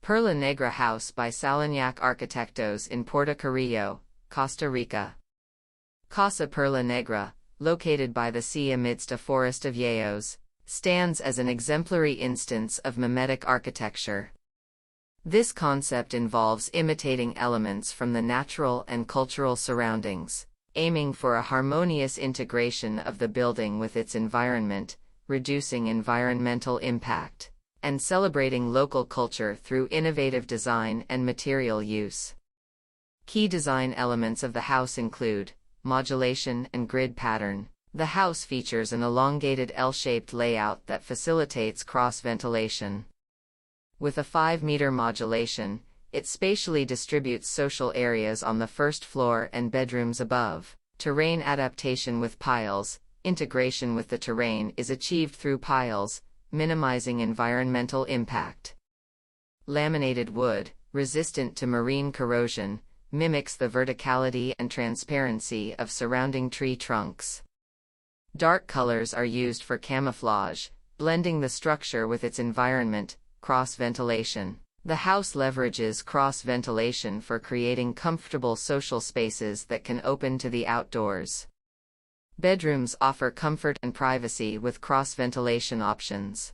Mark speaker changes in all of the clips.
Speaker 1: Perla Negra House by Salagnac Arquitectos in Puerto Carrillo, Costa Rica. Casa Perla Negra, located by the sea amidst a forest of yayos, stands as an exemplary instance of mimetic architecture. This concept involves imitating elements from the natural and cultural surroundings, aiming for a harmonious integration of the building with its environment, reducing environmental impact, and celebrating local culture through innovative design and material use. Key design elements of the house include modulation and grid pattern. The house features an elongated L-shaped layout that facilitates cross-ventilation. With a 5-meter modulation, it spatially distributes social areas on the first floor and bedrooms above. Terrain adaptation with piles. Integration with the terrain is achieved through piles, minimizing environmental impact. Laminated wood, resistant to marine corrosion, mimics the verticality and transparency of surrounding tree trunks. Dark colors are used for camouflage, blending the structure with its environment. Cross-ventilation. The house leverages cross-ventilation for creating comfortable social spaces that can open to the outdoors. Bedrooms offer comfort and privacy with cross-ventilation options.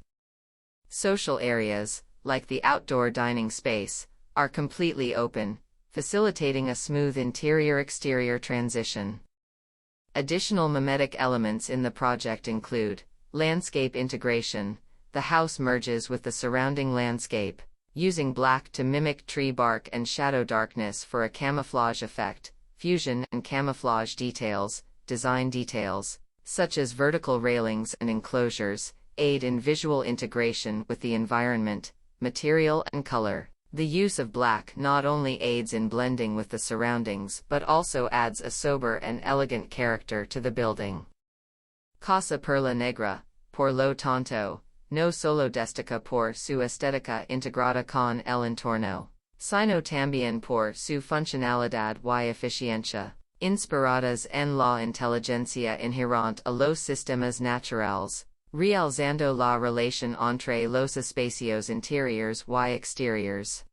Speaker 1: Social areas, like the outdoor dining space, are completely open, facilitating a smooth interior-exterior transition. Additional mimetic elements in the project include landscape integration. The house merges with the surrounding landscape, using black to mimic tree bark and shadow darkness for a camouflage effect. Fusion and camouflage details. Design details, such as vertical railings and enclosures, aid in visual integration with the environment, material and color. The use of black not only aids in blending with the surroundings but also adds a sober and elegant character to the building. Casa Perla Negra, por lo tanto, no solo destaca por su estética integrada con el entorno, sino también por su funcionalidad y eficiencia, inspiradas en la inteligencia inherente a los sistemas naturales, realzando la relación entre los espacios interiores y exteriores.